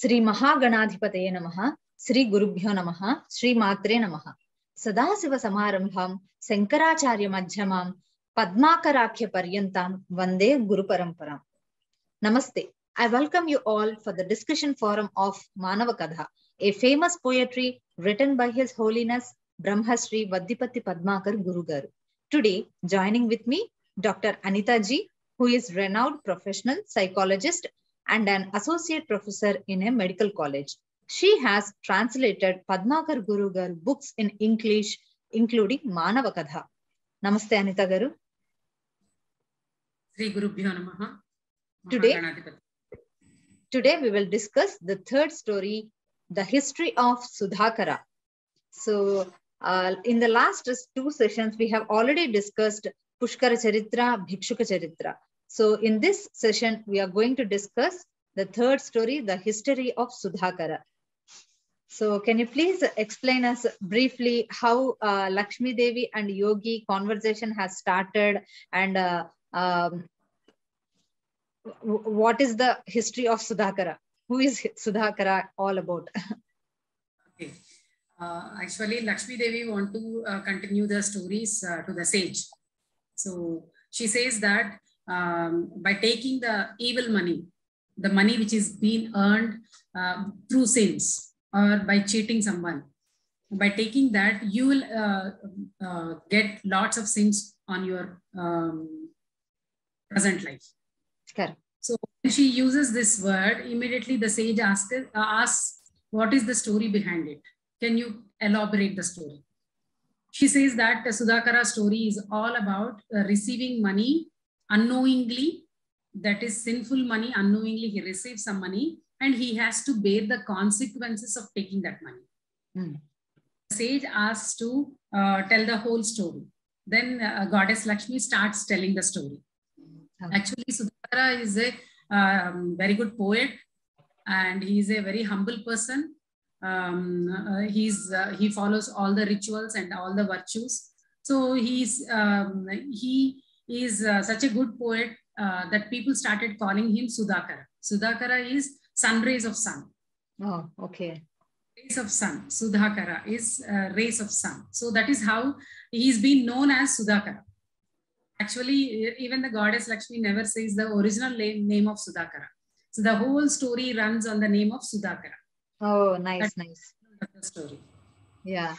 Sri Mahaganadhipataye Namaha, Sri Gurubhyo Namaha, Sri Matre Namaha. Sadasiva Samarambham, Sankaracharya Madhyamam, Padmakarakhya Paryantam, Vande Guru Paramparam. Namaste. I welcome you all for the discussion forum of Manava Katha, a famous poetry written by His Holiness Brahmasri Vaddiparti Padmakar Guru Garu. Today, joining with me, Dr. Anitha ji, who is renowned professional psychologist and an associate professor in a medical college. She has translated Padmakar Guru Garu books in English, including Manava Katha. Namaste, Anitha Garu. Sri Gurubhyo Namaha. Today we will discuss the third story, the history of Sudhakara. So, in the last two sessions, we have already discussed Pushkara Charitra, Bhikshuka Charitra. So, in this session, we are going to discuss the third story, the history of Sudhakara. So, can you please explain us briefly how Lakshmi Devi and Yogi conversation has started, and what is the history of Sudhakara? Who is Sudhakara all about? Okay. Actually, Lakshmi Devi want to continue the stories to the sage. So she says that by taking the evil money, the money which is being earned through sins or by cheating someone, by taking that, you will get lots of sins on your present life. Correct. So when she uses this word, immediately the sage asks, what is the story behind it? Can you elaborate the story? She says that the Sudhakara story is all about receiving money unknowingly, that is sinful money, unknowingly he receives some money and he has to bear the consequences of taking that money. The sage asks to tell the whole story. Then Goddess Lakshmi starts telling the story. Actually, Sudhakara is a very good poet and he is a very humble person. He follows all the rituals and all the virtues. So he is such a good poet that people started calling him Sudhakara. Sudhakara is sun rays of sun. Oh, okay. Rays of sun. Sudhakara is rays of sun. So that is how he's been known as Sudhakara. Actually, even the goddess Lakshmi never says the original name of Sudhakara. So the whole story runs on the name of Sudhakara. Oh, nice, nice. The story. Yeah.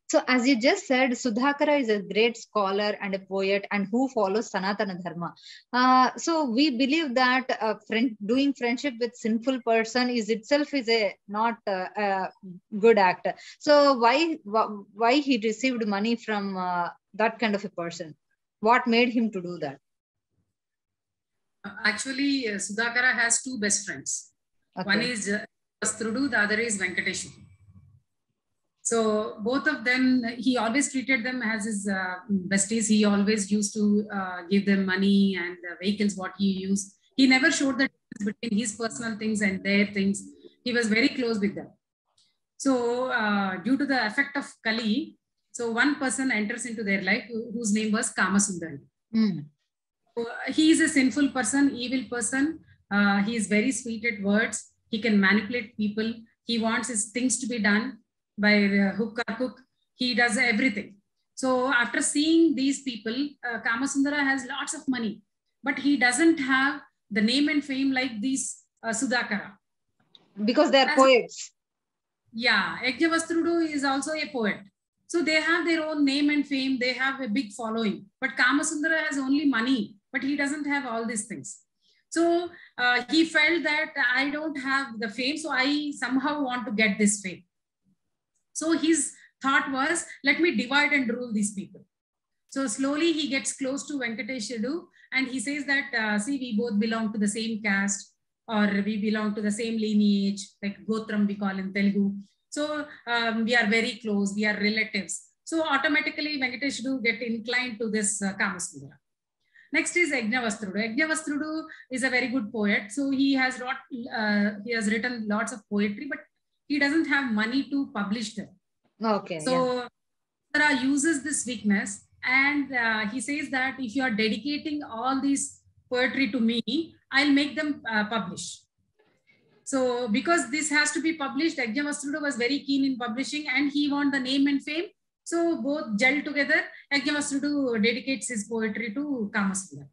So as you just said, Sudhakara is a great scholar and a poet and who follows Sanatana Dharma. So we believe that doing friendship with sinful person is itself is a not a good act. So why he received money from that kind of a person? What made him to do that? Actually, Sudhakara has two best friends. Okay. One is Vastrudu, the other is Venkateshu. So both of them, he always treated them as his besties. He always used to give them money and vehicles, what he used. He never showed the difference between his personal things and their things. He was very close with them. So due to the effect of Kali, so one person enters into their life whose name was Kamasundari. So, he is a sinful person, evil person. He is very sweet at words. He can manipulate people. He wants his things to be done by hook or crook. He does everything. So after seeing these people, Kamasundara has lots of money, but he doesn't have the name and fame like these Sudhakara. Because they are poets. Yeah, Yajnavastrudu is also a poet. So they have their own name and fame. They have a big following. But Kamasundara has only money, but he doesn't have all these things. So he felt that I don't have the fame, so I somehow want to get this fame. So his thought was, let me divide and rule these people. So slowly he gets close to Venkateshu and he says that, see, we both belong to the same caste or we belong to the same lineage, like Gotram we call in Telugu. So we are very close, we are relatives. So automatically Venkateshu get inclined to this Kamasundara. Next is Yajnavastrudu. Yajnavastrudu is a very good poet. So he has written lots of poetry, but he doesn't have money to publish them. Okay. So Tara uses this weakness and he says that if you are dedicating all these poetry to me, I'll make them publish. So because this has to be published, Yajnavasrudu was very keen in publishing and he want the name and fame. So both gel together. Yajnavasrudu dedicates his poetry to Kamasura.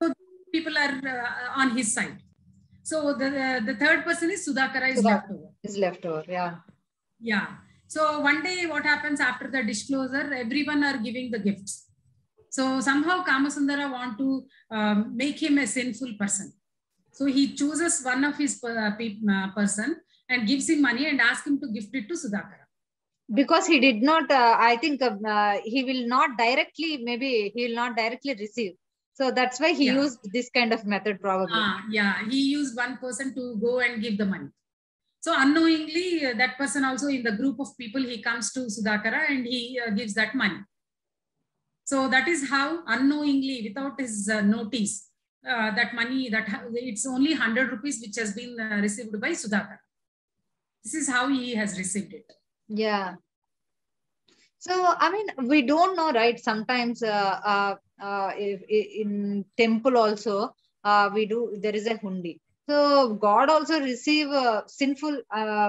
So people are on his side. So the third person is Sudhakara is left over. Is left over, yeah. Yeah. So one day what happens after the disclosure, everyone are giving the gifts. So somehow Kamasundara want to make him a sinful person. So he chooses one of his person and gives him money and asks him to gift it to Sudhakara. Because he did not, I think he will not directly, maybe he will not directly receive. So that's why he used this kind of method probably. Yeah, he used one person to go and give the money. So unknowingly, that person also in the group of people, he comes to Sudhakara and he gives that money. So that is how unknowingly, without his notice, that money, it's only 100 rupees which has been received by Sudhakara. This is how he has received it. Yeah. So, I mean, we don't know, right? Sometimes if in temple also, there is a hundi. So God also receive sinful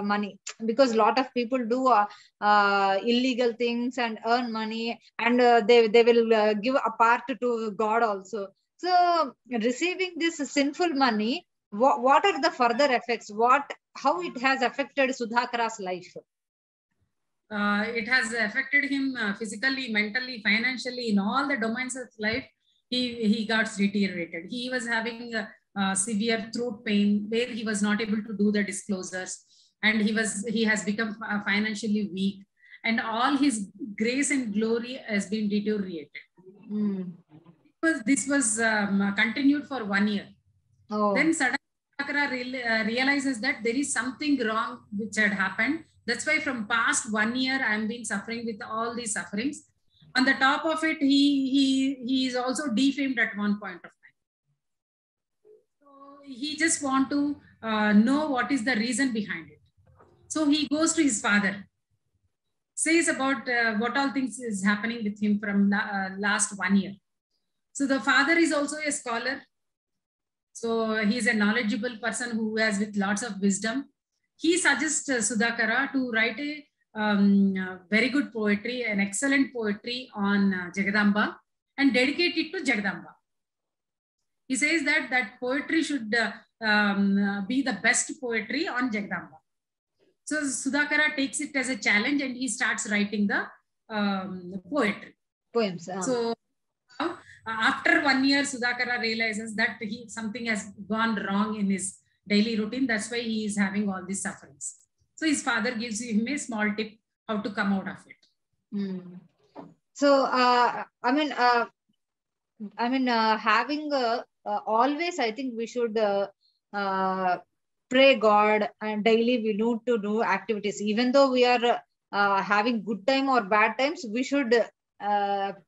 money, because a lot of people do illegal things and earn money, and they will give a part to God also. So receiving this sinful money, what are the further effects? How it has affected Sudhakara's life? It has affected him physically, mentally, financially, in all the domains of life. He got deteriorated. He was having severe throat pain where he was not able to do the disclosures, and he has become financially weak, and all his grace and glory has been deteriorated. This was continued for 1 year. Then suddenly Sudhakara realizes that there is something wrong which had happened. That's why from past 1 year I am been suffering with all these sufferings. On the top of it, he is also defamed at one point of time. So he just want to know what is the reason behind it. So he goes to his father, says about what all things is happening with him from last 1 year. So the father is also a scholar. So he is a knowledgeable person who has with lots of wisdom. He suggests Sudhakara to write a very good poetry, an excellent poetry on Jagadamba, and dedicate it to Jagadamba. He says that poetry should be the best poetry on Jagadamba. So Sudhakara takes it as a challenge and he starts writing the poetry. Poems. So after 1 year, Sudhakara realizes that something has gone wrong in his daily routine. That's why he is having all these sufferings. So his father gives him a small tip how to come out of it. So having always, I think we should pray God, and daily we need to do activities. Even though we are having good time or bad times, we should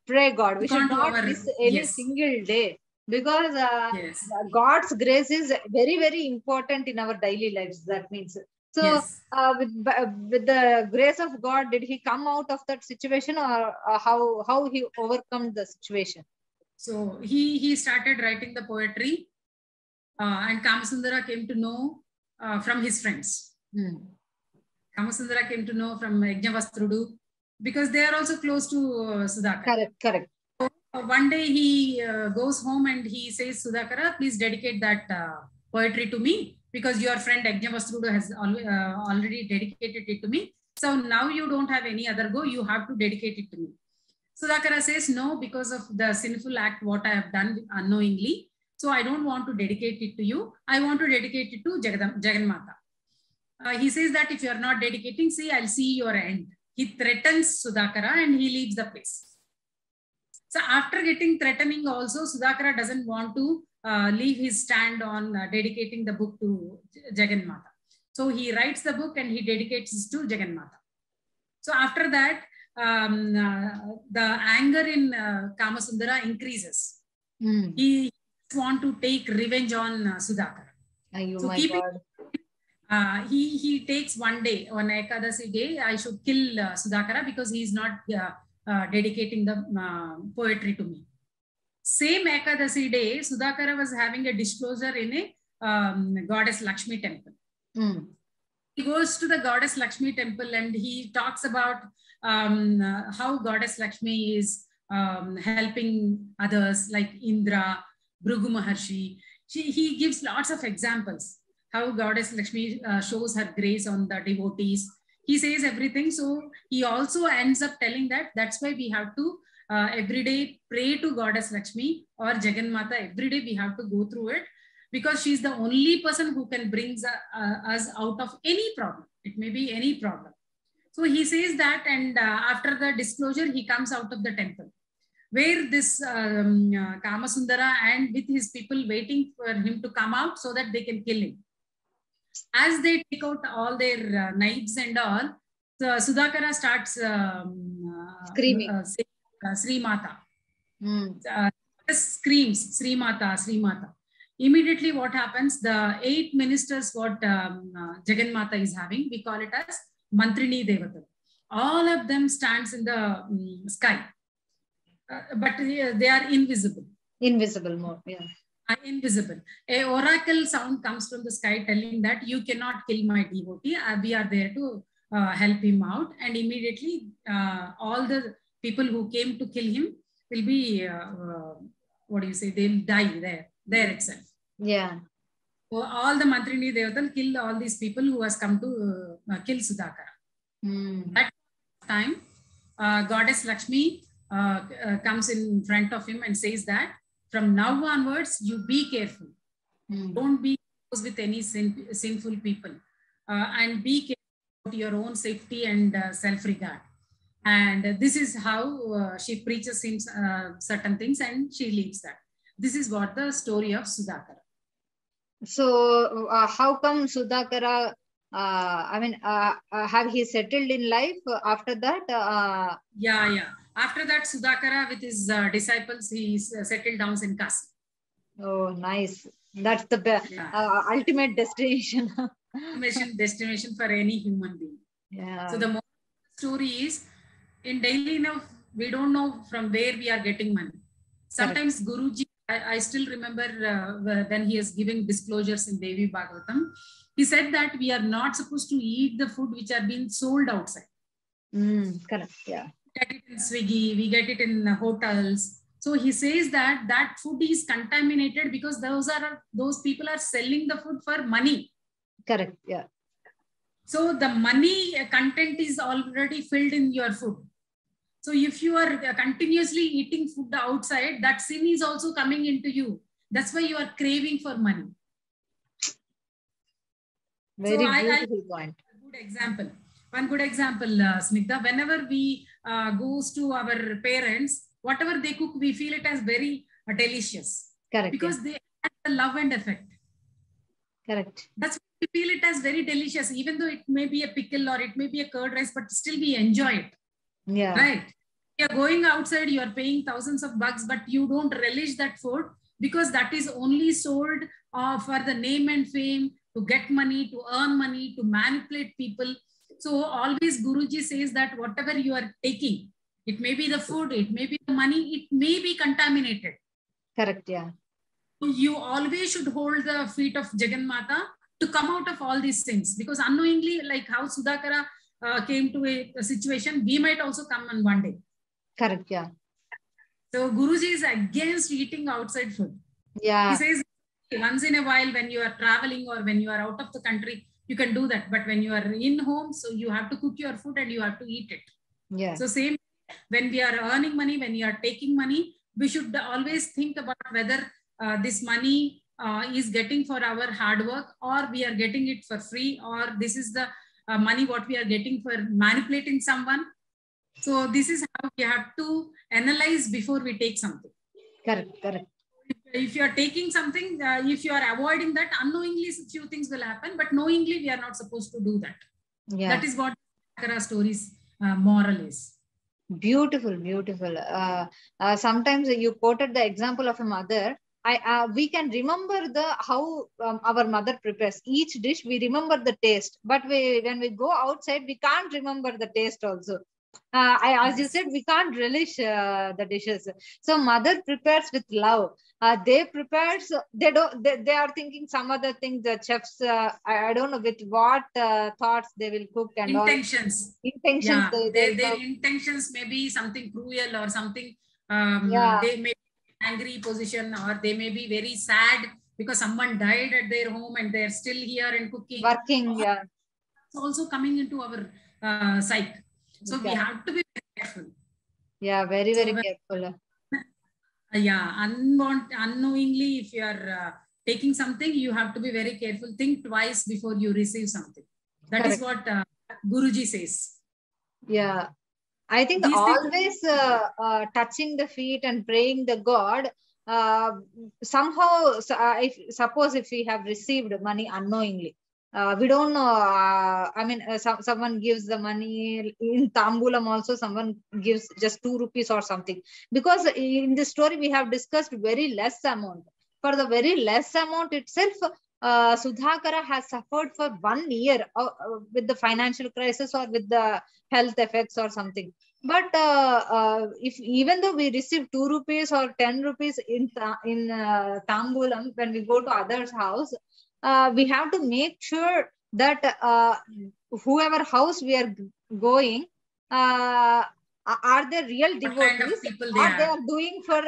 pray God. We should not miss any single day, because God's grace is very, very important in our daily lives. That means, so with the grace of God, did he come out of that situation, or how he overcome the situation? So he started writing the poetry, and Kamasundara came to know from his friends. Kamasundara came to know from Yajnavasrudu, because they are also close to Sudhakara. Correct. So, one day he goes home and he says, Sudhakara, please dedicate that poetry to me, because your friend Yajnavasrudu has already dedicated it to me. So now you don't have any other go, you have to dedicate it to me. Sudhakara says, no, because of the sinful act what I have done unknowingly, so I don't want to dedicate it to you. I want to dedicate it to Jagannatha. He says that if you are not dedicating, see, I'll see your end. He threatens Sudhakara and he leaves the place. So after getting threatening also, Sudhakara doesn't want to leave his stand on dedicating the book to Jagannatha. So he writes the book and he dedicates it to Jagannatha. So after that, the anger in Kamasundara increases. He wants to take revenge on Sudhakara. So he takes one day, on Ekadasi day, I should kill Sudhakara because he is not dedicating the poetry to me. Same Ekadasi day, Sudhakara was having a disclosure in a goddess Lakshmi temple. Mm. He goes to the goddess Lakshmi temple and he talks about how goddess Lakshmi is helping others like Indra, Bhrigu Maharshi. He gives lots of examples how goddess Lakshmi shows her grace on the devotees. He says everything. So he also ends up telling that that's why we have to every day pray to goddess Lakshmi or Jagannatha. Every day we have to go through it, because she's the only person who can bring us out of any problem. It may be any problem. So he says that, and after the disclosure, he comes out of the temple, where this Kamasundara and with his people waiting for him to come out so that they can kill him. As they take out all their knives and all, Sudhakara starts Screaming. Sri Mata. Screams, Sri Mata, Sri Mata. Immediately what happens, the 8 ministers what Jagannatha is having, we call it as Mantrini Devata. All of them stands in the sky, but they are invisible. Invisible more, yeah. Invisible. A oracle sound comes from the sky telling that you cannot kill my devotee. We are there to help him out. And immediately all the people who came to kill him will be, what do you say, they'll die there itself. Yeah. So all the Mantrini Devata kill all these people who has come to kill Sudhakara. That time, goddess Lakshmi comes in front of him and says that from now onwards, you be careful. Don't be close with any sinful people, and be careful about your own safety and self-regard. And this is how she preaches him certain things and she leaves that. This is what the story of Sudhakara. So how come Sudhakara, have he settled in life after that? Yeah. After that, Sudhakara with his disciples, he settled down in Kasi. Oh, nice. That's the ultimate destination. Destination for any human being. Yeah. So the moral story is, in daily life, we don't know from where we are getting money. Sometimes Guruji, I still remember when he is giving disclosures in Devi Bhagavatam, he said that we are not supposed to eat the food which are being sold outside. Correct, yeah. We get it in Swiggy, we get it in hotels. So he says that that food is contaminated because those people are selling the food for money. Correct, yeah. So the money content is already filled in your food. So if you are continuously eating food outside, that sin is also coming into you. That's why you are craving for money. Very beautiful point. One good example, Snigdha, whenever we goes to our parents, whatever they cook, we feel it as very delicious. Correct. Because they add the love and effect. Correct. That's why we feel it as very delicious, even though it may be a pickle or it may be a curd rice, but still we enjoy it. Yeah. Right. You're going outside, you're paying thousands of bucks, but you don't relish that food because that is only sold for the name and fame, to get money, to earn money, to manipulate people. So always Guruji says that whatever you are taking, it may be the food, it may be the money, it may be contaminated. Correct, yeah. You always should hold the feet of Jagannatha to come out of all these things, because unknowingly, like how Sudhakara came to a situation, we might also come on one day. Correct, yeah. So Guruji is against eating outside food. Yeah. He says once in a while when you are traveling or when you are out of the country, you can do that. But when you are in home, so you have to cook your food and you have to eat it. Yeah. So same, when we are earning money, when you are taking money, we should always think about whether this money is getting for our hard work, or we are getting it for free, or this is the money what we are getting for manipulating someone. So this is how we have to analyze before we take something. Correct, correct. If you are taking something, if you are avoiding that, unknowingly few things will happen, but knowingly we are not supposed to do that. Yeah. That is what Kara stories moral is. Beautiful, beautiful. Sometimes you quoted the example of a mother. We can remember how our mother prepares each dish. We remember the taste, but when we go outside, we can't remember the taste also. As you said, we can't relish the dishes. So mother prepares with love. They prepare, so they are thinking some other thing. The chefs, I don't know with what thoughts they will cook and intentions. all. Intentions. Yeah, their intentions may be something cruel or something. They may be angry position, or they may be very sad because someone died at their home and they're still here and cooking. Working, yeah. It's also coming into our psyche. So we have to be very careful. Yeah, very, very careful. Yeah, unknowingly, if you are taking something, you have to be very careful. Think twice before you receive something. That is what Guruji says. Yeah, I think these always touching the feet and praying the God. Somehow, if we have received money unknowingly, we don't know. I mean, someone gives the money in Tambulam also. Someone gives just 2 rupees or something. Because in this story we have discussed very less amount. For the very less amount itself, Sudhakara has suffered for 1 year with the financial crisis or with the health effects or something. But if even though we receive 2 rupees or 10 rupees in Tambulam, when we go to others' house, we have to make sure that whoever house we are going, are they real devotees, or they are doing for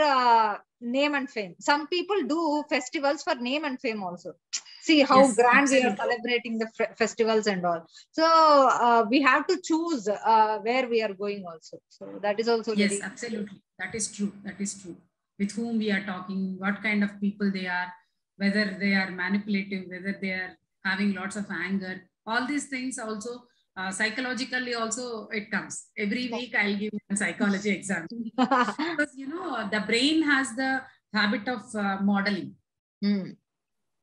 name and fame. Some people do festivals for name and fame also. See how grand we are celebrating the festivals and all. So we have to choose where we are going also. So that is also very absolutely. That is true. That is true. With whom we are talking, what kind of people they are, whether they are manipulative, whether they are having lots of anger. All these things also psychologically also it comes. Every week I'll give a psychology exam. Because the brain has the habit of modeling.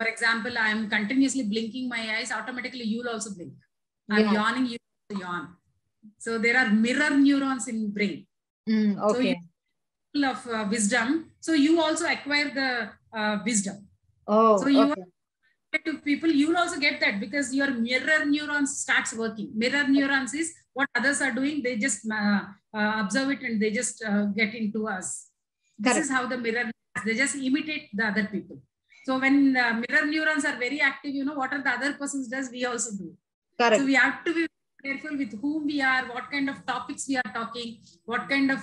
For example, I'm continuously blinking my eyes, automatically you'll also blink. I'm yawning, you also yawn. So there are mirror neurons in brain. So you of wisdom. So you also acquire the wisdom. So you are to people, you will also get that because your mirror neurons starts working. Mirror neurons is what others are doing. They just observe it and they just get into us. This is how the mirror, they just imitate the other people. So when mirror neurons are very active, what are the other persons does, we also do. So we have to be careful with whom we are, what kind of topics we are talking, what kind of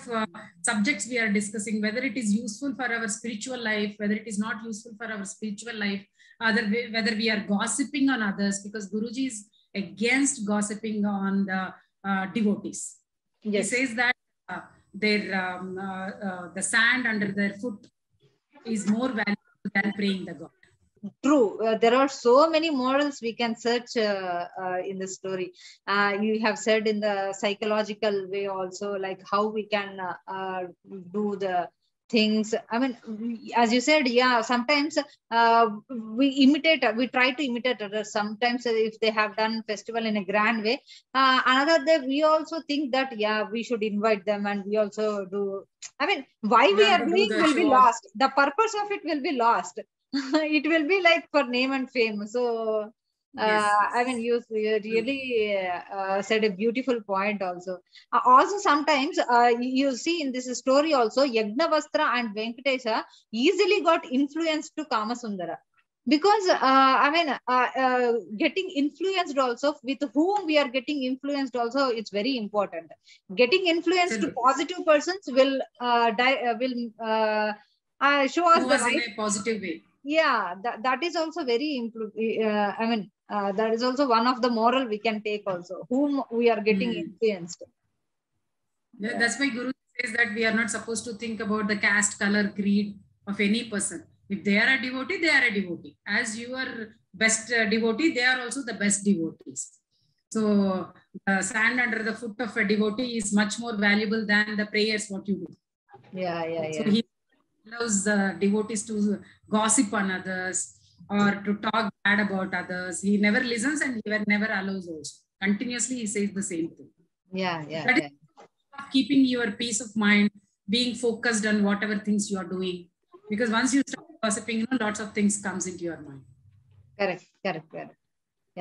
subjects we are discussing, whether it is useful for our spiritual life, whether it is not useful for our spiritual life, whether we are gossiping on others, because Guruji is against gossiping on the devotees. He says that the sand under their foot is more valuable than praying the God. True. There are so many models we can search in the story. You have said in the psychological way also, like how we can do the things. I mean, as you said, sometimes we try to imitate others. Sometimes if they have done festival in a grand way, another day we also think that, we should invite them and we also do. I mean, why we are doing will be lost. The purpose of it will be lost. It will be like for name and fame. So I mean, you really said a beautiful point also. Also sometimes you see in this story also, Yagnavastra and Venkatesha easily got influenced to Kamasundara. Because I mean, getting influenced also, with whom we are getting influenced also, it's very important. Getting influenced to positive persons will show us the right, in a positive way. That is also very I mean, that is also one of the moral we can take also, whom we are getting influenced. That's why Guru says that we are not supposed to think about the caste, color, creed of any person. If they are a devotee, they are a devotee. As you are best devotee, they are also the best devotees. So the sand under the foot of a devotee is much more valuable than the prayers what you do. So he allows the devotees to gossip on others or to talk bad about others. He never listens and he never allows also. Continuously he says the same thing. That is keeping your peace of mind, being focused on whatever things you are doing. Because once you start gossiping, lots of things comes into your mind. Correct.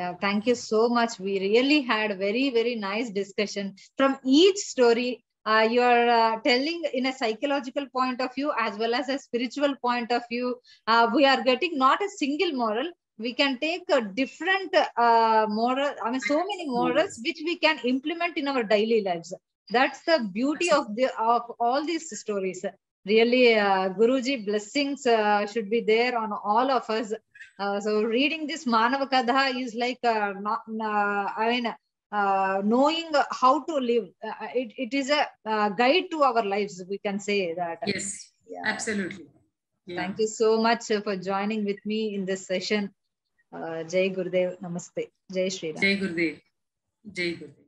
Yeah, thank you so much. We really had a very, very nice discussion. From each story, you are telling in a psychological point of view as well as a spiritual point of view. We are getting not a single moral. We can take a different moral, I mean, so many morals which we can implement in our daily lives. That's the beauty of all these stories. Really, Guruji blessings should be there on all of us. So reading this Manava Katha is like knowing how to live. It is a guide to our lives. We can say that. Yes, yeah. Absolutely. Yeah. Thank you so much for joining with me in this session. Jai Gurudev. Namaste. Jai Shri Ram. Jai Gurudev. Jai Gurudev.